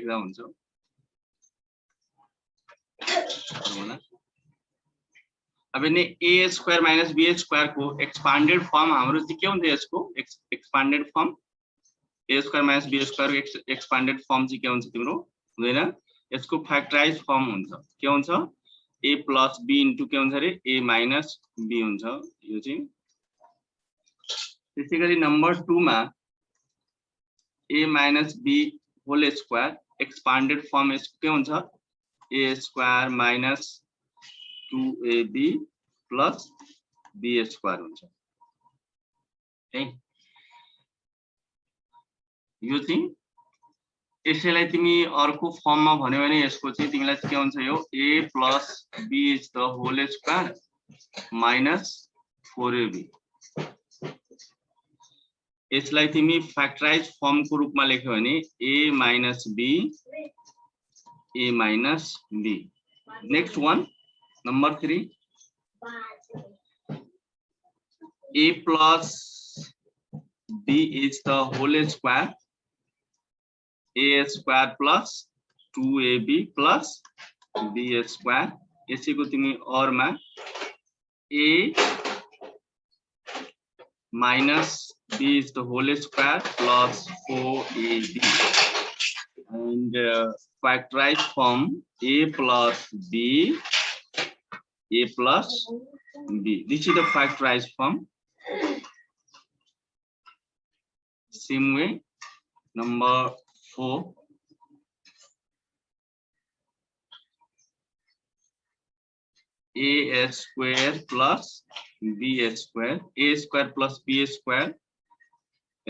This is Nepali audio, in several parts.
लेख्दा हुन्छ फर्मुला। अब नि a square minus b square को एक्सपान्डेड फर्म हाम्रो चाहिँ के हुन्छ यसको expanded form a square minus b square को एक्सपान्डेड फर्म चाहिँ के हुन्छ तिम्रो हुँदैन यसको फ्याक्टराइज फर्म हुन्छ के हुन्छ a प्लस b इन्टु के हुन्छ रे a माइनस b हुन्छ यो चाहिँ। त्यसैगरी नम्बर 2 मा a minus b whole square expanded form यसको के हुन्छ a square minus 2ab plus b square हुन्छ है। यो चाहिँ यसैलाई तिमी अर्को फर्ममा भन्यो भने यसको चाहिँ तिमीलाई के हुन्छ यो a plus b is the whole square minus 4ab यसलाई तिमी फ्याक्टराइज फर्मको रूपमा लेख्यो भने a minus b next one number 3 a plus b is the whole square a square plus 2ab plus b square यसैको तिमी और मा a minus b is the whole square plus 4ab and factorize form a plus b a plus b. This is the factorized form. Same way, number 4. A square plus b square. A square plus b square.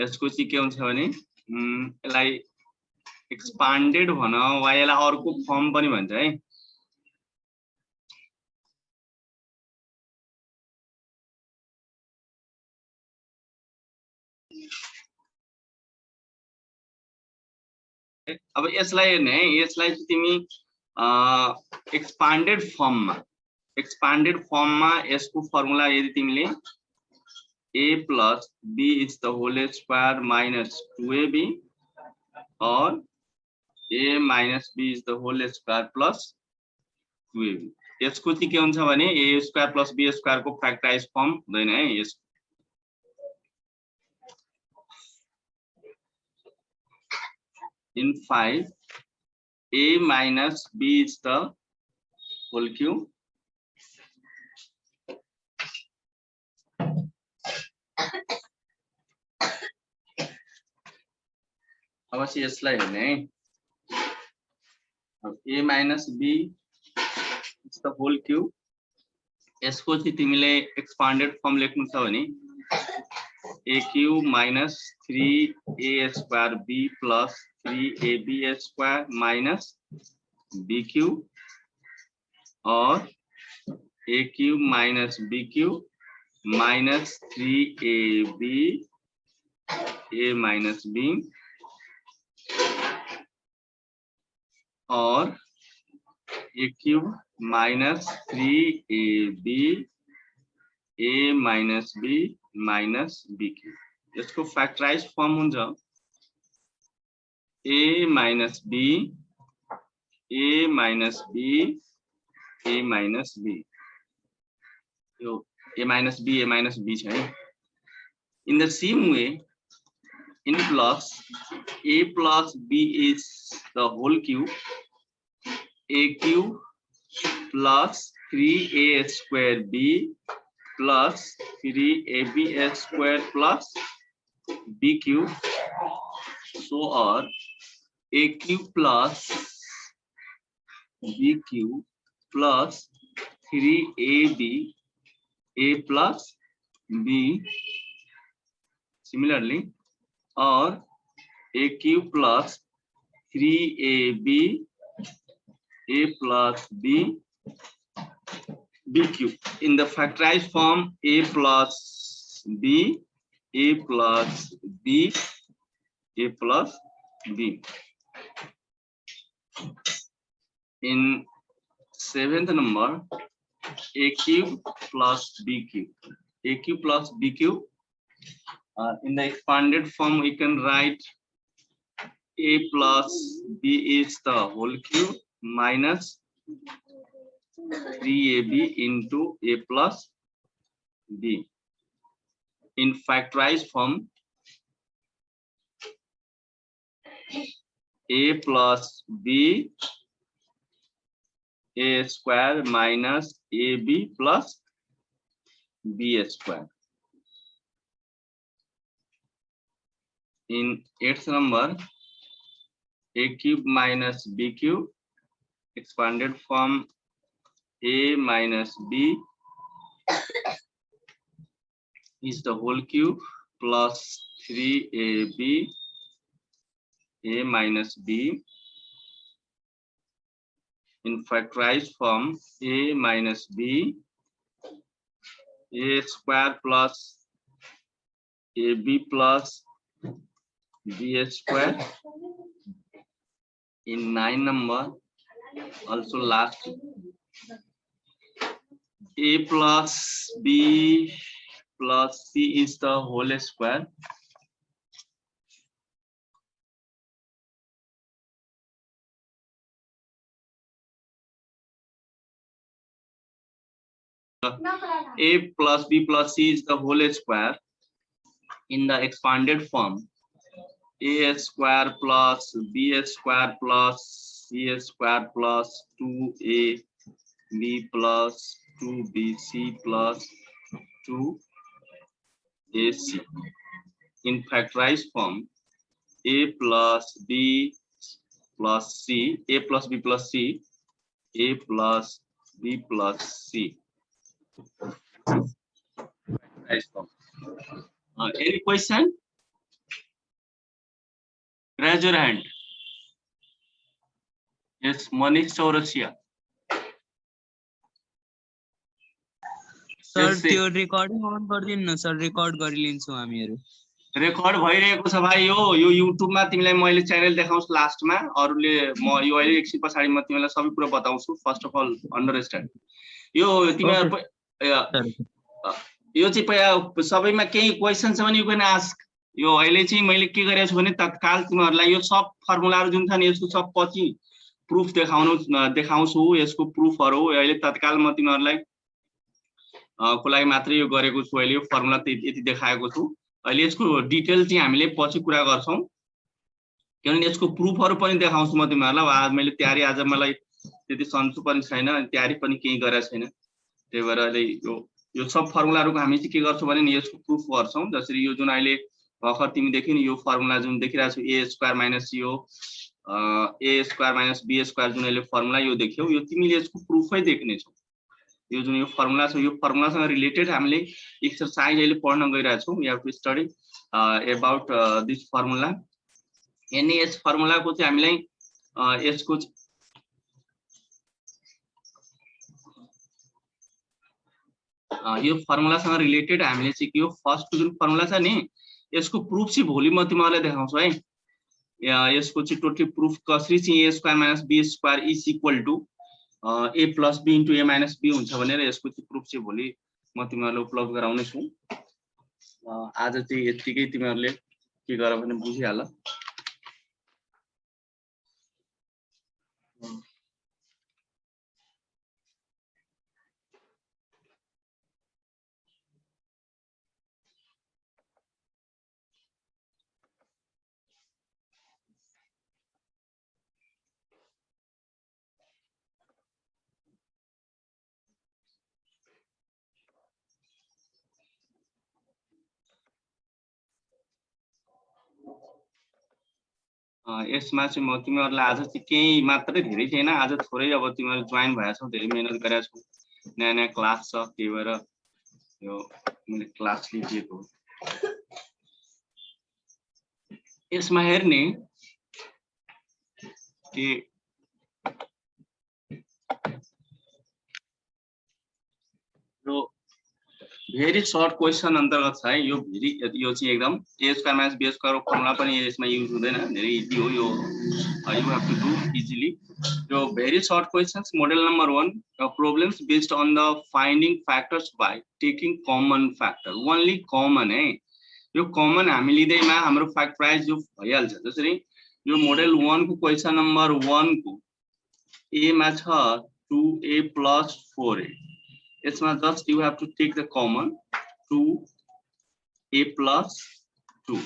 यसको चाहिँ के हुन्छ भने यसलाई एक्सपान्डेड भन वा यसलाई अर्को फर्म पनि भन्छ है। अब यसलाई हेर्ने है यसलाई चाहिँ तिमी एक्सपान्डेड फर्ममा यसको फर्मुला यदि तिमीले a plus b is the whole square minus 2ab or a minus b is the whole square plus 2ab यसको चाहिँ के हुन्छ भने a square plus b square को फ्याक्टराइज फर्म हुँदैन है यस। In 5 a minus b is the whole cube अवश्य यसलाई हेर्ने है a minus b is the whole cube यसको चाहिँ तिमीले एक्सपान्डेड फर्म लेख्नु छ भने a cube minus 3a square b plus 3ab square minus b cube or a cube minus b cube minus 3ab a minus b or a cube minus 3ab a minus b minus b cube इसको फैक्टराइज फॉर्म हुन्छ a minus b a minus b a minus b यो a minus b छ है। In the same way in plus a plus b is the whole cube a cube plus 3a square b plus 3ab square plus b cube so or a cube plus b cube plus 3ab a plus b similarly or a cube plus 3ab a plus b b cube in the factorized form a plus b a plus b a plus b. In 7th number a cube plus b cube a cube plus b cube in the expanded form we can write a plus b is the whole cube minus 3ab into a plus b. In factorized form, a plus b a square minus ab plus b square. In 8th number, a cube minus b cube, expanded form a minus b is the whole cube plus 3ab a minus b. In factorized form, a minus b a square plus ab plus b square. In 9 number, also last, a plus b plus c is the whole square. A plus b plus c is the whole square. In the expanded form, a square plus b square plus c square plus 2ab plus 2bc plus 2ac. In factorized form, a plus b plus c, a plus b plus c, a plus b plus c. Factorized form. Any question? Raise your hand. Yes, Manish Chaurasia. Sir Yes, त्यो रेकर्डिङ अन गरिदिनु न सर, रेकर्ड गरिलिन्छौँ हामीहरू। रेकर्ड भइरहेको छ भाइ। यो युट्युबमा तिमीलाई मैले च्यानल देखाउँछु लास्टमा, अरूले म यो अहिले एकछिन पछाडि म तिमीलाई सबै कुरा बताउँछु। फर्स्ट अफ अल अन्डरस्ट्यान्ड यो तिमीहरू यो चाहिँ सबैमा केही क्वेसन छ भने यु क्यान आस्क। यो अहिले चाहिँ मैले के गरेको छु भने तत्काल तिमीहरूलाई यो सब फर्मुलाहरू जुन छ नि यसको सब पछि प्रुफ देखाउँछु। यसको प्रुफहरू अहिले तत्काल म तिमीहरूलाई को लागि मात्रै यो गरेको छु। अहिले यो फर्मुला यति देखाएको छु। अहिले यसको डिटेल चाहिँ हामीले पछि कुरा गर्छौं, किनभने यसको प्रुफहरू पनि देखाउँछु म तिमीहरूलाई। मैले तयारी आज मलाई त्यति सन्चो पनि छैन, तयारी पनि केही गरेको छैन। त्यही भएर अहिले यो सब फर्मुलाहरूको हामी चाहिँ के गर्छौं भने यसको प्रुफ गर्छौं। जसरी यो जुन अहिले भर्खर तिमी देखियो नि यो फर्मुला जुन देखिरहेको छ a स्क्वायर माइनस c हो, a square minus b square जुन अहिले फर्मुला यो देख्यौ, यो तिमीले यसको प्रुफै देख्ने छौ। यो जुन यो फर्मुला छ यो फर्मुलासँग रिलेटेड हामीले एक्सरसाइज अहिले पढ्न गइरहेका छौं। We have to study about this formula. Any यस फर्मुलाको चाहिँ हामीलाई यसको यो फर्मुलासँग रिलेटेड हामीले चाहिँ के हो फर्स्ट जुन फर्मुला छ नि यसको प्रुफ चाहिँ भोलि म तिमीहरूलाई देखाउँछु है। यसको चाहिँ टोटली प्रुफ कसरी चाहिँ a square minus b square is equal to a plus b into a minus b हुन्छ भनेर यसको चाहिँ प्रुफ चाहिँ भोलि म तिमीहरूलाई उपलब्ध गराउने छु। आज चाहिँ यतिकै तिमीहरूले के गर भने बुझिहाल। यसमा चाहिँ म तिमीहरूलाई आज चाहिँ केही मात्रै धेरै छैन, आज थोरै अब तिमीहरू जोइन भएछौ, धेरै मेहनत गरेका छौ, नयाँ नयाँ क्लास छ, त्यही भएर यो मैले क्लास लिएको। यसमा हेर्ने कि यो भेरी सर्ट क्वेसन अन्तर्गत छ है। यो चाहिँ एकदम a square minus b square formula पनि यसमा युज हुँदैन, धेरै इजी हो यो। You have to do easily. यो very short questions model number 1 problems based on the finding factors by taking common factor. Only common है, यो कॉमन हामी लिँदैमा हाम्रो फैक्टराइज जो भइहाल्छ। जसरी यो मोडेल 1 को क्वेशन नंबर 1 को ए मा छ 2a + 4a यसमा just you have to take the common 2a + 2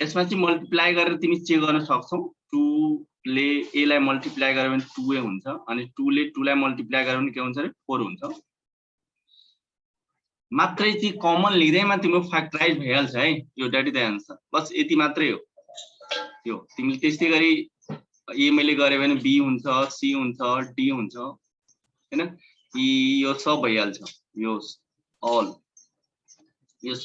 यसमा चाहिँ मल्टिप्लाई गरेर तिमी चेक गर्न सक्छौ 2 ले a लाई मल्टिप्लाई गर्यो भने 2a हुन्छ अनि 2 ले 2 लाई मल्टिप्लाई गर्यो भने के हुन्छ रे 4 हुन्छ मात्रै चाहिँ कमन लिँदैमा तिम्रो फ्याक्टराइज भइहाल्छ है यो द्याट इज द आन्सर बस यति मात्रै हो यो तिमीले त्यस्तै गरी ए मैले गरे भने बी हुन्छ सी हुन्छ डी हुन्छ हैन यो सब भइहाल्छ यो अल यस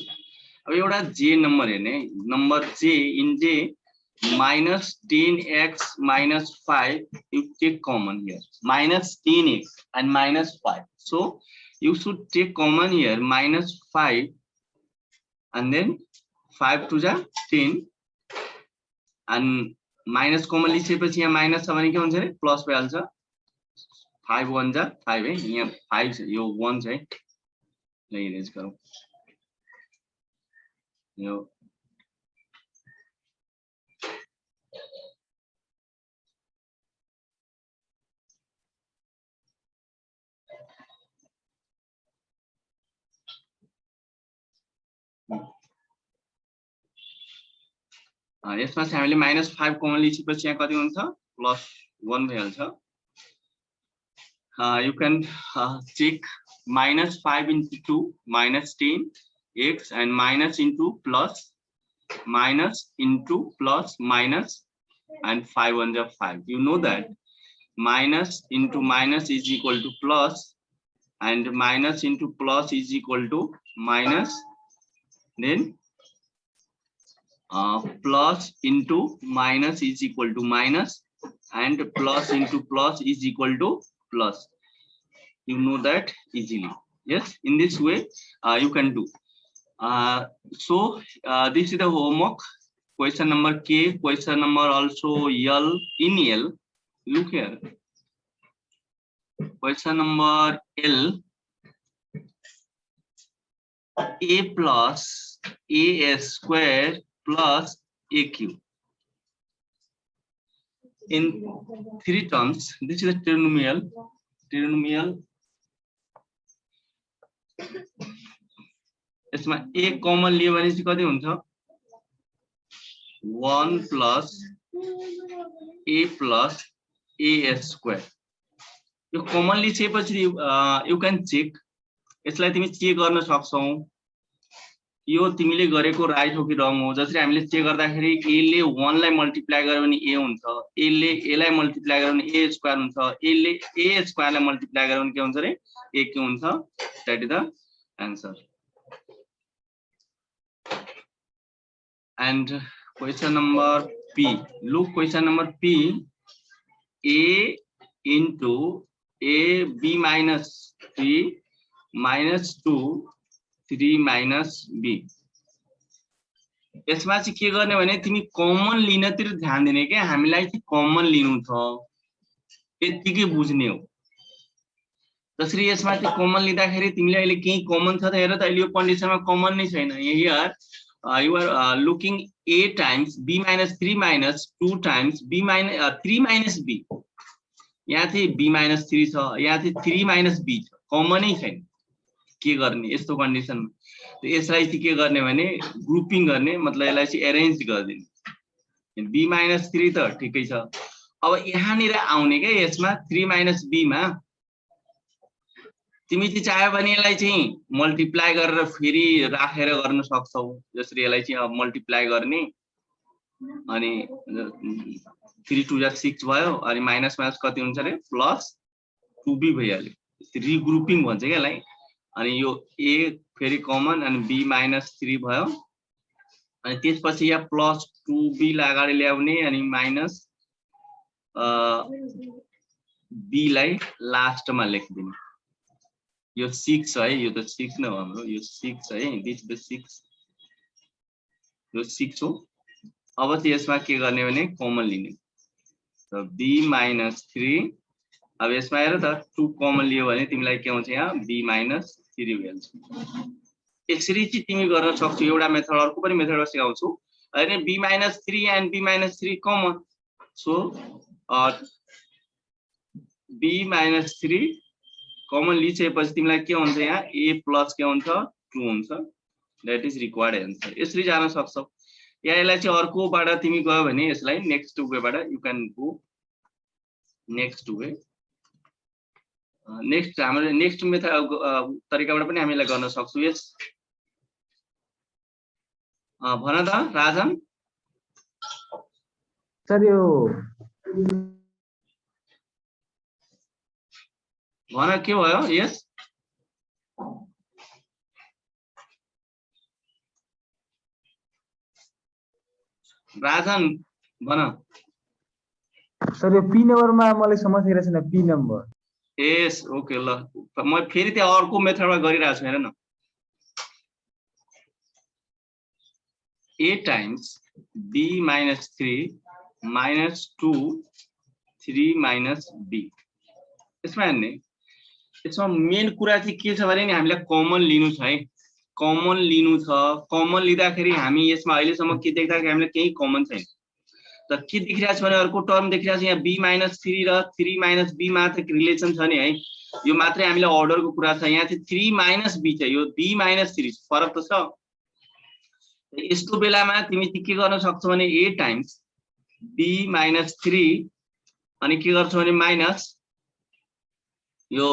अब एउटा जे नम्बर हेर्ने नम्बर जे इन जे -10x - 5 you take common here -10x and -5 so you should take common here -5 and then 5 to the 10 and minus common लिएपछि यहाँ माइनस छ भने के हुन्छ रे प्लस भइहाल्छ 5 1 जा 5 है यहाँ 5 छ यो 1 छ है ल इरेज गरौँ यो यसमा चाहिँ हामीले -5 कमन लिएपछि यहाँ कति हुन्छ +1 भइहाल्छ you can check -5 into 2 -10x and minus into plus minus into plus minus and 5 1 are 5 you know that minus into minus is equal to plus and minus into plus is equal to minus then plus into minus is equal to minus and plus into plus is equal to plus you know that easily yes in this way you can do so this is the homework question number K question number also L in L look here question number L a plus as square plus aq in 3 terms this is a trinomial यसमा a कमन लियो भने चाहिँ कति हुन्छ 1 plus a plus as square यो कमन लिएपछि you can check यसलाई तिमी चेक गर्न सक्छौ यो तिमीले गरेको राइट हो कि रङ हो जसरी हामीले चेक गर्दाखेरि a ले 1 लाई मल्टिप्लाई गर्यो भने a हुन्छ a ले a लाई मल्टिप्लाई गर्यो भने a स्क्वायर हुन्छ a ले a स्क्वायर लाई मल्टिप्लाई गर्यो भने के हुन्छ रे a के हुन्छ that is the answer and question number p look question number p a into a b minus 3 minus 2 3 minus b यसमा चाहिँ के गर्ने भने तिमी कमन लिनतिर ध्यान दिने के हामीलाई चाहिँ कमन लिनु छ यतिकै बुझ्ने हो जसरी यसमा चाहिँ कमन लिँदाखेरि तिमीले अहिले केही कमन छ त हेर त अहिले यो कन्डिसनमा कमन नै छैन here you are looking a times b minus 3 minus 2 times b minus 3 minus b यहाँ चाहिँ b minus 3 छ यहाँ चाहिँ 3 minus b छ कमन नै छैन के गर्ने यस्तो कन्डिसनमा यसलाई चाहिँ के गर्ने भने ग्रुपिङ गर्ने मतलब यसलाई चाहिँ अरेन्ज गर्दिने b minus 3 त ठिकै छ अब यहाँनिर आउने के यसमा 3 minus b मा तिमी चाहिँ चाह्यो भने यसलाई चाहिँ मल्टिप्लाई गरेर फेरि राखेर गर्न सक्छौ जसरी यसलाई चाहिँ अब मल्टिप्लाई गर्ने अनि 3 2 जा 6 भयो अनि माइनस माइनस कति हुन्छ रे प्लस 2b भइहाल्यो रिग्रुपिङ भन्छ के यसलाई अनि यो a फेरि कमन अनि b minus 3 भयो अनि त्यसपछि यहाँ प्लस 2b लाई अगाडि ल्याउने अनि माइनस b लाई लास्टमा लेख्दिने यो 6 है यो त 6 नै हो हाम्रो यो 6 है दिस द 6 यो 6 हो अब चाहिँ यसमा के गर्ने भने कमन लिने त b minus 3 अब यसमा हेर त 2 कमन लियो भने तिमीलाई के हुन्छ यहाँ b minus 3 भइहाल्छ यसरी चाहिँ तिमी गर्न सक्छौ एउटा मेथड अर्को पनि मेथडमा सिकाउँछु होइन b minus 3 and b minus 3 common, so b minus 3 common लिइसकेपछि तिमीलाई के हुन्छ यहाँ a प्लस के हुन्छ 2 हुन्छ, दैट इज रिक्वायर्ड आन्सर। यसरी जान सक्छौ या यसलाई चाहिँ अर्कोबाट तिमी गयो भने यसलाई नेक्स्ट वेबाट you can go next way, next हाम्रो नेक्स्ट मेथड तरिकाबाट पनि हामीले गर्न सक्छौं। यस भन त राजन सर यो भन के भयो? यस राजन भन। सर यो पी नम्बरमा मलाई समस्या रहेछ न, पी नम्बर। यस ओके ल म फेरि त्यहाँ अर्को मेथडमा गरिरहेको छु हेर न। a times b minus 3 minus 2 3 minus b। यसमा हेर्ने यसमा मेन कुरा चाहिँ के छ भने नि हामीलाई कमन लिनु छ है, कमन लिनु छ। कमन लिँदाखेरि हामी यसमा अहिलेसम्म के देख्दाखेरि हामीलाई केही कमन छैन, त के देखिरहेछ भने अर्को टर्म देखिरहेछ यहाँ b minus 3 र 3 minus b मात्र रिलेसन छ नि है, यो मात्रै हामीलाई अर्डरको कुरा छ। यहाँ चाहिँ 3 minus b छ, यो b minus 3 फरक त छ। यस्तो बेलामा तिमी के गर्न सक्छौ भने a times b minus 3 अनि के गर्छौ भने माइनस यो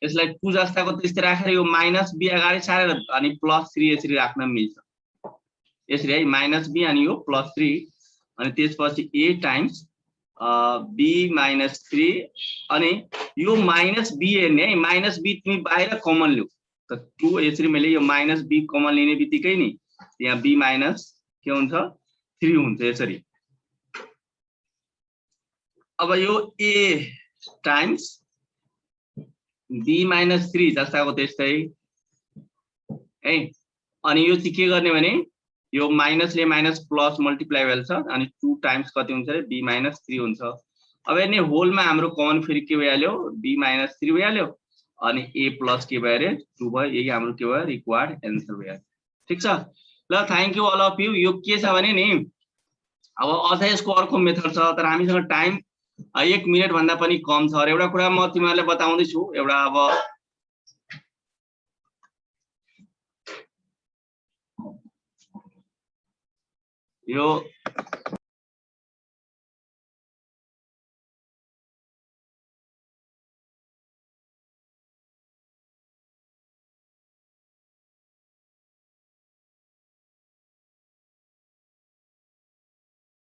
यसलाई 2 जस्ताको त्यस्तै राखेर यो माइनस b अगाडि सारेर अनि प्लस 3 यसरी राख्न मिल्छ, यसरी है माइनस b अनि यो प्लस 3 अनि त्यसपछि a times b minus 3 अनि यो माइनस b हेर्ने है, माइनस b तिमी बाहिर कमन लिऊ त 2 यसरी मैले यो माइनस b कमन लिने बित्तिकै नि यहाँ b माइनस के हुन्छ 3 हुन्छ यसरी। अब यो a टाइम्स b माइनस 3 जस्ताको त्यस्तै है, अनि यो चाहिँ के गर्ने भने यो माइनसले माइनस प्लस मल्टिप्लाई भइहाल्छ अनि 2 टाइम्स कति हुन्छ रे b माइनस 3 हुन्छ। अब हेर्ने होलमा हाम्रो कमन फेरि के भइहाल्यो b माइनस 3 भइहाल्यो अनि a प्लस के भयो रे 2 भयो, यही हाम्रो के भयो रिक्वायर्ड एन्सर भयो। ठीक छ ल, thank you all of you. यो के छ भने नि अब अझै यसको अर्को मेथड छ तर हामीसँग टाइम 1 मिनेट भन्दा पनि कम छ। एउटा कुरा म तिमीहरुलाई बताउँदै छु, एउटा अब यो